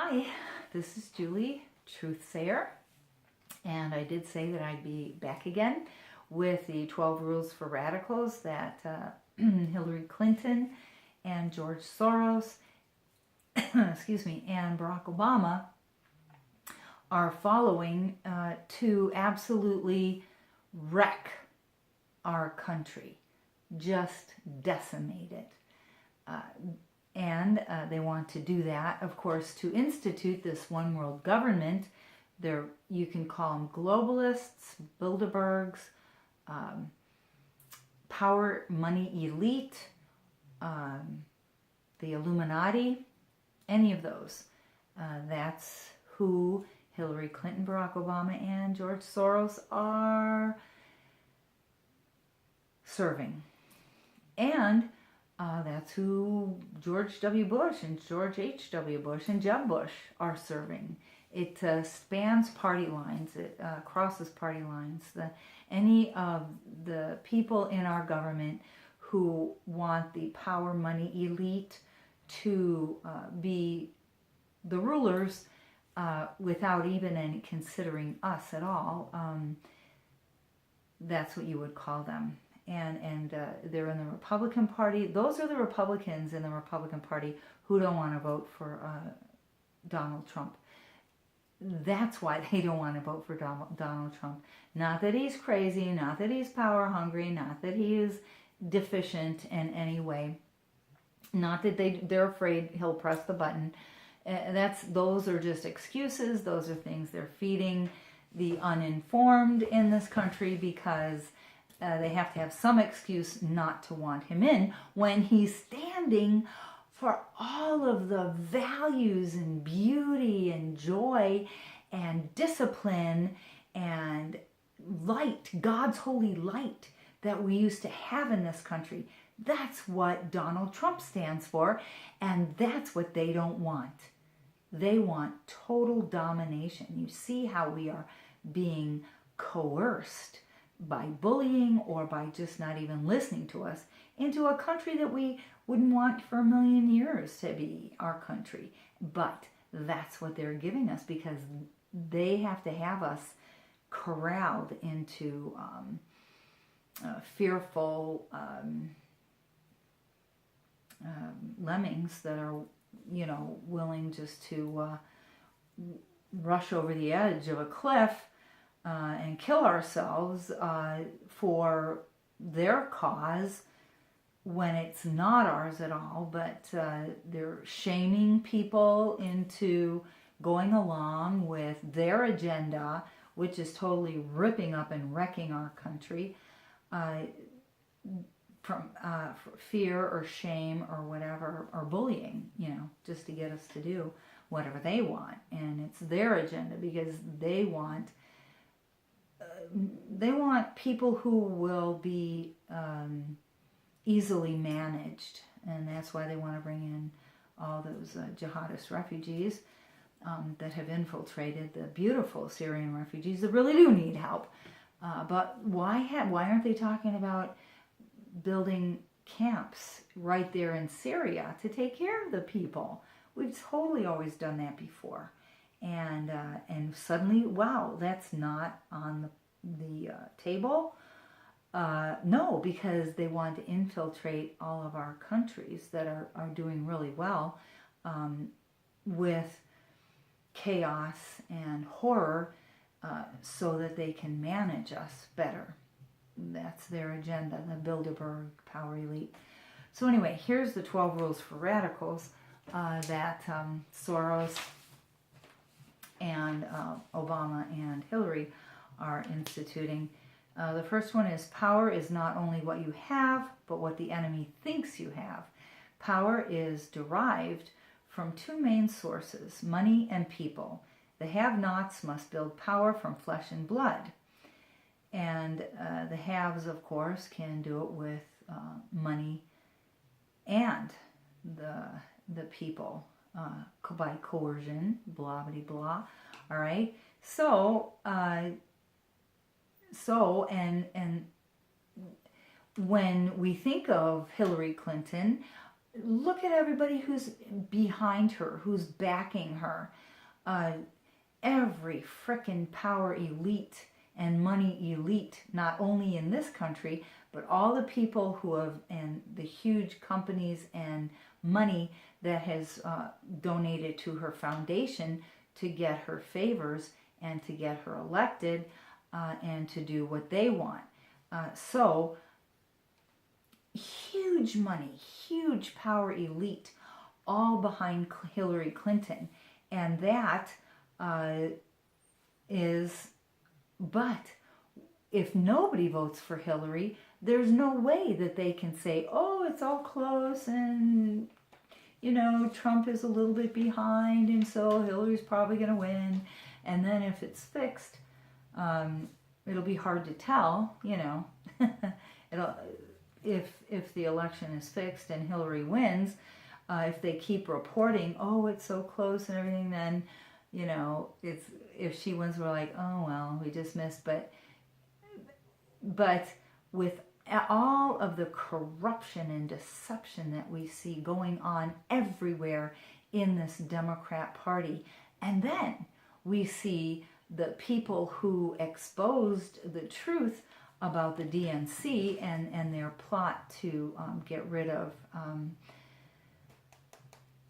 Hi, this is Julie, Truthsayer, and I did say that I'd be back again with the 12 Rules for Radicals that Hillary Clinton and George Soros, excuse me, and Barack Obama are following to absolutely wreck our country, just decimate it. And they want to do that, of course, to institute this one world government. You can call them globalists, Bilderbergs, power money elite, the Illuminati, any of those. That's who Hillary Clinton, Barack Obama, and George Soros are serving. And that's who George W. Bush and George H.W. Bush and Jeb Bush are serving. It spans party lines. It crosses party lines. Any of the people in our government who want the power money elite to be the rulers without even any considering us at all, that's what you would call them. And they're in the Republican Party. Those are the Republicans in the Republican Party who don't want to vote for Donald Trump. That's why they don't want to vote for Donald Trump. Not that he's crazy, not that he's power hungry, not that he is deficient in any way. Not that they're afraid he'll press the button. Those are just excuses. Those are things they're feeding the uninformed in this country because they have to have some excuse not to want him in when he's standing for all of the values and beauty and joy and discipline and light, God's holy light that we used to have in this country. That's what Donald Trump stands for, and that's what they don't want. They want total domination. You see how we are being coerced by bullying or by just not even listening to us into a country that we wouldn't want for a million years to be our country. But that's what they're giving us because they have to have us corralled into fearful lemmings that are, willing just to rush over the edge of a cliff and kill ourselves for their cause when it's not ours at all, but they're shaming people into going along with their agenda, which is totally ripping up and wrecking our country from fear or shame or whatever, or bullying, just to get us to do whatever they want. And it's their agenda because they want people who will be easily managed, and that's why they want to bring in all those jihadist refugees that have infiltrated the beautiful Syrian refugees that really do need help. But why aren't they talking about building camps right there in Syria to take care of the people? We've totally always done that before, and suddenly, wow, that's not on the table. No, because they want to infiltrate all of our countries that are doing really well with chaos and horror so that they can manage us better. That's their agenda, the Bilderberg power elite. So anyway, here's the 12 rules for radicals that Soros and Obama and Hillary are instituting. The first one is power is not only what you have, but what the enemy thinks you have. Power is derived from two main sources, money and people. The have-nots must build power from flesh and blood. And the haves, of course, can do it with money and the people by coercion, blah, blah, blah. All right? So when we think of Hillary Clinton look at everybody who's behind her, who's backing her. Uh, every frickin' power elite and money elite, not only in this country, but all the people who have, and the huge companies and money that has donated to her foundation to get her favors and to get her elected and to do what they want. So, huge money, huge power elite, all behind Hillary Clinton. And that is, but if nobody votes for Hillary, there's no way that they can say, oh, it's all close and, you know, Trump is a little bit behind and so Hillary's probably going to win. And then if it's fixed, it'll be hard to tell, you know, if the election is fixed and Hillary wins, if they keep reporting, oh, it's so close and everything, then, you know, it's, if she wins, we're like, oh, well, we just missed. But with all of the corruption and deception that we see going on everywhere in this Democrat Party, and then we see the people who exposed the truth about the DNC and their plot to get rid of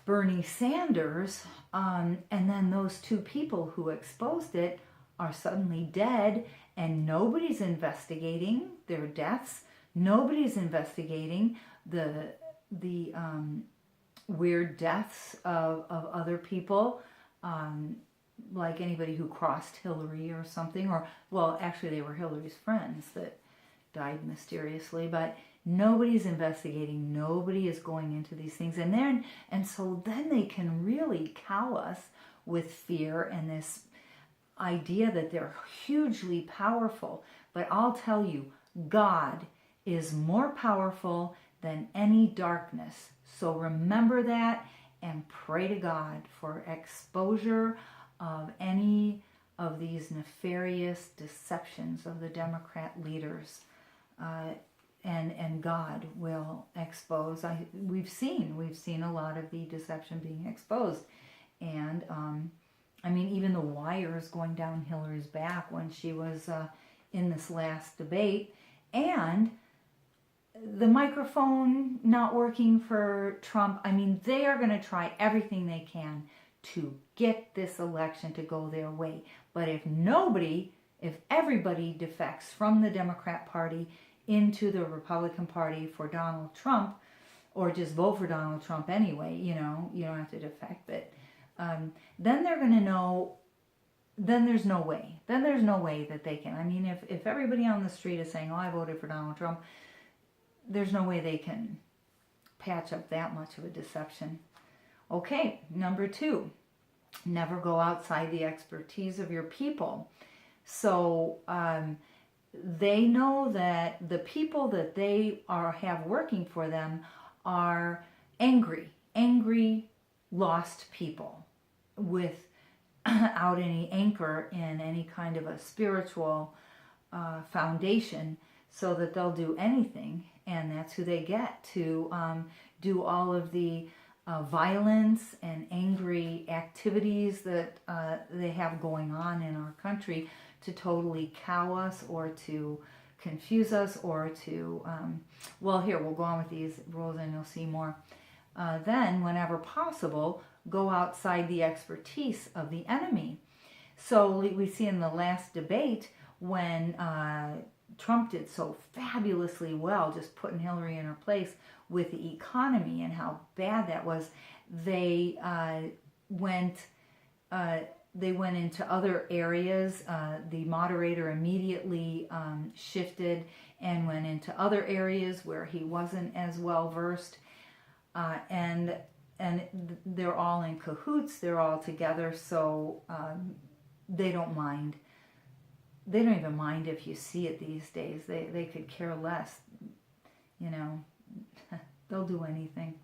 Bernie Sanders, and then those two people who exposed it are suddenly dead, and nobody's investigating their deaths. Nobody's investigating the weird deaths of other people, like anybody who crossed Hillary or something, or, well, actually they were Hillary's friends that died mysteriously, but nobody's investigating, nobody is going into these things, and so then they can really cow us with fear and this idea that they're hugely powerful. But I'll tell you, God is more powerful than any darkness. So remember that and pray to God for exposure of any of these nefarious deceptions of the Democrat leaders. And God will expose. We've seen a lot of the deception being exposed. And I mean, even the wires going down Hillary's back when she was in this last debate, and the microphone not working for Trump. I mean, they are going to try everything they can to get this election to go their way. But if everybody defects from the Democrat Party into the Republican Party for Donald Trump, or just vote for Donald Trump anyway, you know, you don't have to defect, but then they're going to know, then there's no way. Then there's no way that they can. I mean, if everybody on the street is saying, oh, I voted for Donald Trump, there's no way they can patch up that much of a deception. Okay, number 2, never go outside the expertise of your people. So they know that the people that they have working for them are angry, lost people without any anchor in any kind of a spiritual foundation, so that they'll do anything, and that's who they get to do all of the violence and angry activities that they have going on in our country to totally cow us or to confuse us or to, well, here, we'll go on with these rules and you'll see more. Then, whenever possible, go outside the expertise of the enemy. So we see in the last debate when Trump did so fabulously well, just putting Hillary in her place with the economy and how bad that was, they went into other areas. The moderator immediately shifted and went into other areas where he wasn't as well versed, and they're all in cahoots. They're all together, so they don't mind. They don't even mind if you see it these days. They could care less. You know, they'll do anything.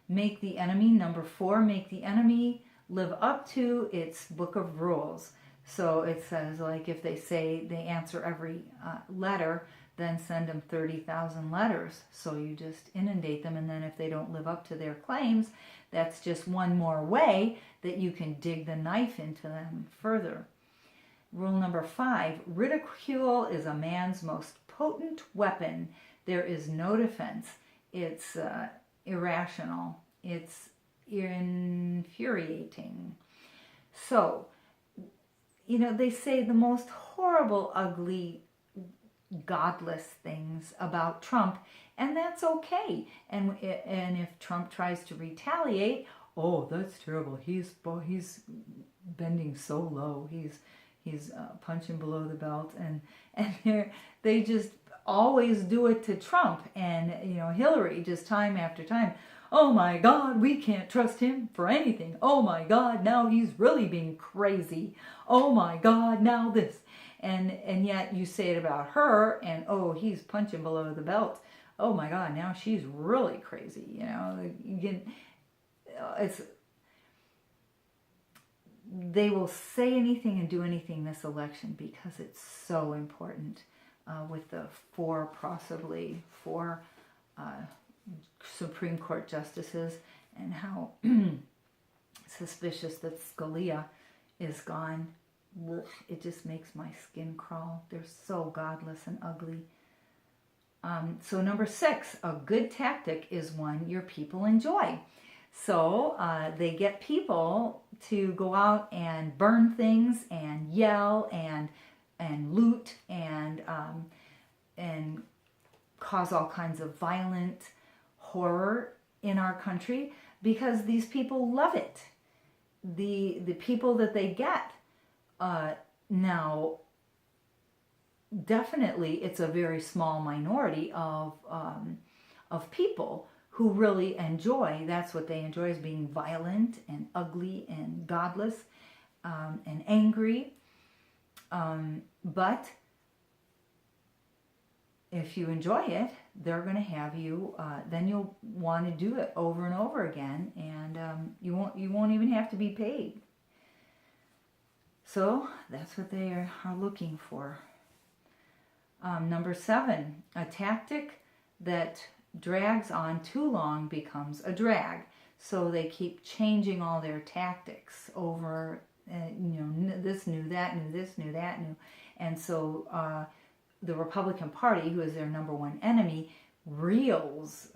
Make the enemy, number 4, make the enemy live up to its book of rules. So it says, like, if they say they answer every letter, then send them 30,000 letters. So you just inundate them, and then if they don't live up to their claims, that's just one more way that you can dig the knife into them further. Rule number 5, ridicule is a man's most potent weapon. There is no defense. It's irrational. It's infuriating. So, you know, they say the most horrible, ugly, godless things about Trump, and that's okay. And if Trump tries to retaliate, oh, that's terrible. He's bending so low. He's punching below the belt, and they just always do it to Trump. And you know, Hillary, just time after time, oh my God, we can't trust him for anything. Oh my God, now he's really being crazy. Oh my God, now this. And yet you say it about her, and oh, he's punching below the belt. Oh my God, now she's really crazy. You know, they will say anything and do anything this election because it's so important with the possibly four Supreme Court justices, and how suspicious that Scalia is gone. It just makes my skin crawl. They're so godless and ugly. So number 6, a good tactic is one your people enjoy. So they get people to go out and burn things and yell and loot and cause all kinds of violent horror in our country because these people love it. The people that they get now, definitely it's a very small minority of people who really enjoy, that's what they enjoy, is being violent and ugly and godless and angry. But if you enjoy it, they're going to have you, then you'll want to do it over and over again, and you won't even have to be paid. So that's what they are looking for. Number 7, a tactic that drags on too long becomes a drag. So they keep changing all their tactics over, this new, that new, this new, that new. And so the Republican Party, who is their number one enemy, reels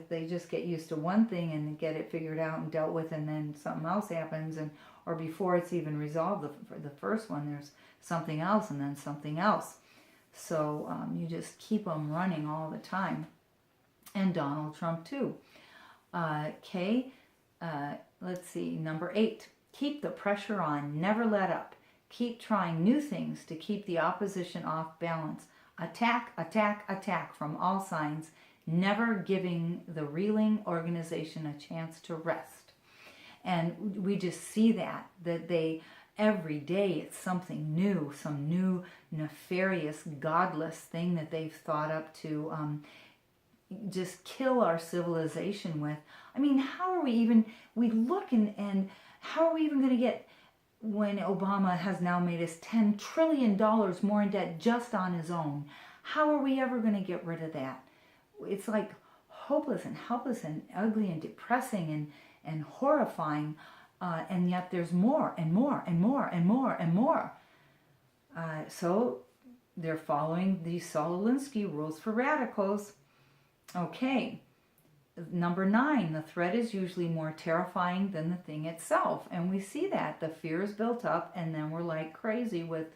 they just get used to one thing and get it figured out and dealt with, and then something else happens, or before it's even resolved, the first one, there's something else and then something else. So you just keep them running all the time. And Donald Trump too. Let's see, number 8, keep the pressure on, never let up. Keep trying new things to keep the opposition off balance. Attack, attack, attack from all sides, never giving the reeling organization a chance to rest. And we just see that they, every day it's something new, some new nefarious, godless thing that they've thought up to just kill our civilization with. I mean, how are we even, we look and how are we even going to get, when Obama has now made us $10 trillion more in debt just on his own? How are we ever going to get rid of that? It's like hopeless and helpless and ugly and depressing and horrifying, and yet there's more and more and more and more and more. So they're following the Saul Alinsky rules for radicals. Okay. Number 9, the threat is usually more terrifying than the thing itself. And we see that. The fear is built up, and then we're like crazy with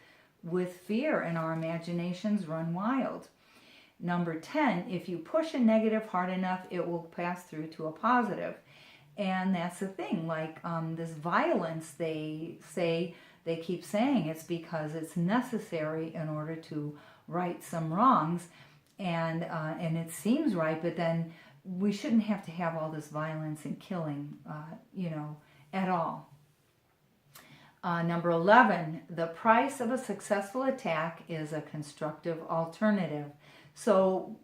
fear, and our imaginations run wild. Number 10, if you push a negative hard enough, it will pass through to a positive. And that's the thing. Like this violence, they keep saying it's because it's necessary in order to right some wrongs. And it seems right, but then we shouldn't have to have all this violence and killing, at all. Number 11, the price of a successful attack is a constructive alternative. So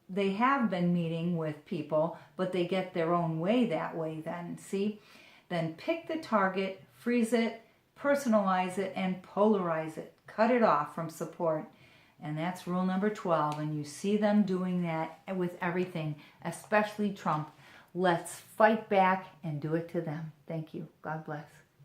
they have been meeting with people, but they get their own way that way then, see? Then pick the target, freeze it, personalize it, and polarize it. Cut it off from support. And that's rule number 12. And you see them doing that with everything, especially Trump. Let's fight back and do it to them. Thank you. God bless.